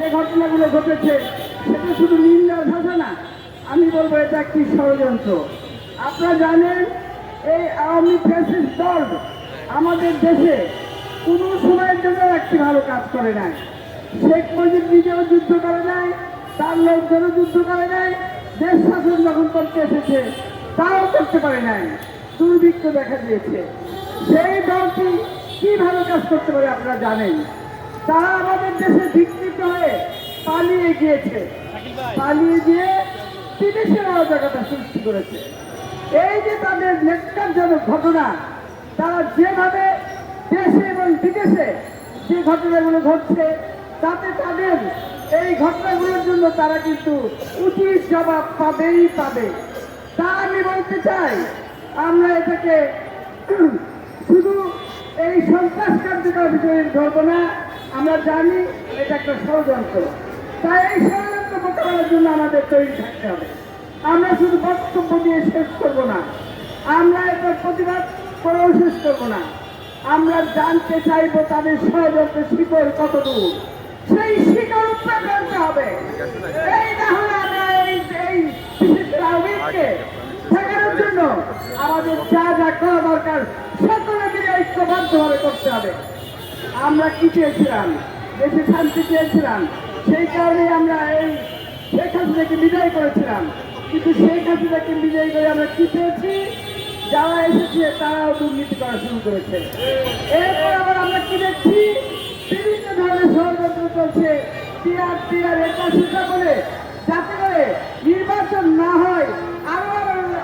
যে ঘটনাগুলো ঘটেছে সেটা শুধু নিন্দার ভাষা না, আমি বলবো এটা একটি ষড়যন্ত্র। আপনারা জানেন এই আওয়ামী ফ্যাসিস্ট দল আমাদের দেশে কোনো সময়ের জন্য একটি ভালো কাজ করে নাই। শেখ মুজিব নিজেও যুদ্ধ করে নাই, তার লোকজনও যুদ্ধ করে নাই, দেশ শাসন যখন করতে এসেছে তাও করতে পারে নাই, দুর্ভিক্ষ দেখা দিয়েছে। সেই দলটি কি ভালো কাজ করতে পারে আপনারা জানেন? তারা আমাদের দেশে বিকৃত হয়ে পালিয়ে গিয়েছে, পালিয়ে গিয়ে বিদেশের অরাজকতা সৃষ্টি করেছে। এই যে তাদের ন্যক্কারজনক ঘটনা, তারা যেভাবে দেশে এবং বিদেশে যে ঘটনাগুলো ঘটছে তাতে তাদের এই ঘটনাগুলোর জন্য তারা কিন্তু উচিত জবাব পাবেই পাবে। তা আমি বলতে চাই, আমরা এটাকে শুধু এই সন্ত্রাস কার্যকর বিষয়ে ধরবো না, আমরা জানি এটা একটা ষড়যন্ত্র। তাই এই ষড়যন্ত্র মোকাবেলার জন্য আমাদের তৈরি থাকতে হবে। আমরা শুধু বক্তব্য দিয়ে শেষ করবো না, আমরা এটার প্রতিবাদ করেও শেষ করবো না, আমরা জানতে চাইবো তাদের ষড়যন্ত্রের শিকড় কত দূর, সেই শিকড় উৎপাদ করতে হবে। এই না হলে আমরা এই বিশিষ্ট আওয়ামীকে ঠেকানোর জন্য আমাদের যা যা করা দরকার সকলে মিলে ঐক্যবদ্ধভাবে করতে হবে। আমরা কি চেয়েছিলাম? দেশে শান্তি চেয়েছিলাম, সেই কারণে আমরা এই শেখ হাসিনাকে বিজয় করেছিলাম। কিন্তু শেখ হাসিনাকে বিজয় করে আমরা কি পেয়েছি? যারা এসেছে তারাও দুর্নীতি করা শুরু করেছে। এরপর আবার আমরা কি দেখছি? বিভিন্ন ধরনের ষড়যন্ত্র চলছে, টিআর এটা সেটা বলে, যাতে করে নির্বাচন না হয়, আরো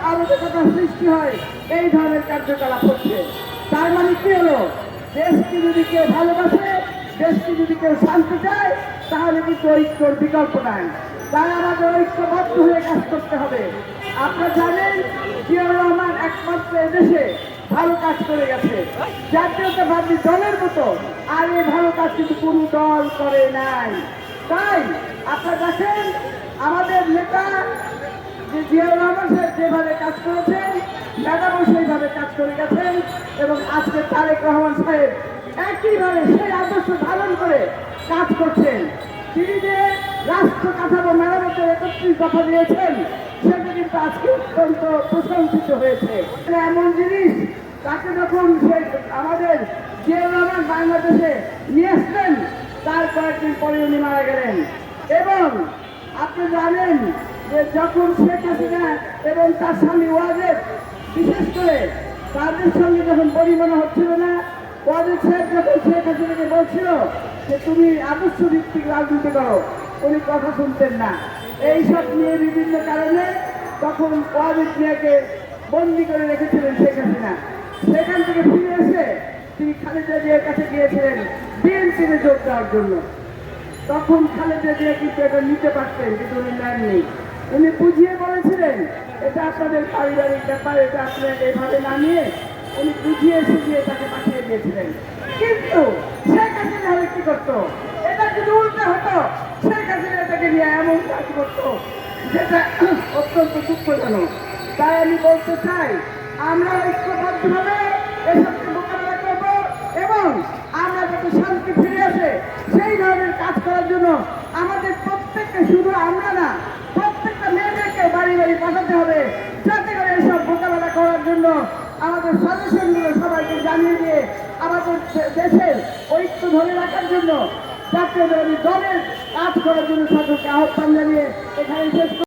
আরোচকতা সৃষ্টি হয়, এই ধরনের কার্যকলাপ হচ্ছে। তার মানে কি হলো? দেশকে যদি কেউ ভালোবাসে, দেশকে যদি কেউ শান্তি চায়, তাহলে কিন্তু ঐক্যর বিকল্প নাই। তাই আমাদের ঐক্যবদ্ধ হয়ে কাজ করতে হবে। আপনারা জানেন জিয়াউর রহমান একমাত্র এদেশে ভালো কাজ করে গেছে, জাতীয়তাবাদী দলের মতো, আর এই ভালো কাজ কিন্তু কোনো দল করে নাই। তাই আপনারা দেখেন আমাদের নেতা যে জিয়াউর রহমান সাহেব যেভাবে কাজ করেছেন, ম্যাডামও সেইভাবে কাজ করে গেছেন, এবং আজকে তারেক রহমান সাহেব একইভাবে সেই আদর্শ ধারণ করে কাজ করছেন। তিনি যে রাষ্ট্র কাঠামো মেরামতের 31 দফা দিয়েছেন, সেটা কিন্তু আজকে অত্যন্ত প্রশংসিত হয়েছে। এমন জিনিস, তাকে যখন আমাদের জিয়াউর রহমান বাংলাদেশে নিয়ে আসলেন, তার কয়েকদিন পরে উনি মারা গেলেন। এবং আপনি জানেন যে যখন শেখ হাসিনা এবং তার স্বামী ওয়াজেদ, বিশেষ করে তাদের সঙ্গে যখন পরিমাণা হচ্ছিল না, ওয়াজেদ সাহেব যখন শেখ হাসিনাকে বলছিল যে তুমি আদর্শ ভিত্তিক রাজনীতি করো, উনি কথা শুনতেন না। এইসব নিয়ে বিভিন্ন কারণে তখন ওয়াজেদ মিয়াকে বন্দি করে রেখেছিলেন শেখ হাসিনা। সেখান থেকে ফিরে এসে তিনি খালেদা জিয়ার কাছে গিয়েছিলেন বিএনপিতে যোগ দেওয়ার জন্য। তখন খালেদা জিয়া কিন্তু এটা নিতে পারতেন, কিন্তু উনি নেননি। উনি বুঝিয়ে বলেছিলেন এটা আপনাদের পারিবারিক ব্যাপার, এটা আপনার এইভাবে না নিয়ে উনি বুঝিয়ে সুঝিয়ে তাকে পাঠিয়ে দিয়েছিলেন। কিন্তু শেখ হাসিনা হলে কি করতো? এটা কিন্তু উল্টা হতো, শেখ হাসিনা এটাকে নিয়ে এমন কাজ করতো যেটা অত্যন্ত দুঃখজনক। তাই আমি বলতে চাই, আমরা ঐক্যবদ্ধভাবে এসবকে মোকাবেলা করবো, এবং আমরা যাতে শান্তি ফিরে আসে সেই ধরনের কাজ করার জন্য আমাদের প্রত্যেককে, শুধু আমরা না, প্রত্যেকটা মেয়েদেরকে বাড়ি বাড়ি পাঠাতে হবে, যাতে করে এসব মোকাবেলা করার জন্য আমাদের সদস্যগুলো সবাইকে জানিয়ে দিয়ে আমাদের দেশের ঐক্য ধরে রাখার জন্য জাতীয় দলের কাজ করার জন্য সকলকে আহ্বান জানিয়ে এখানে শেষ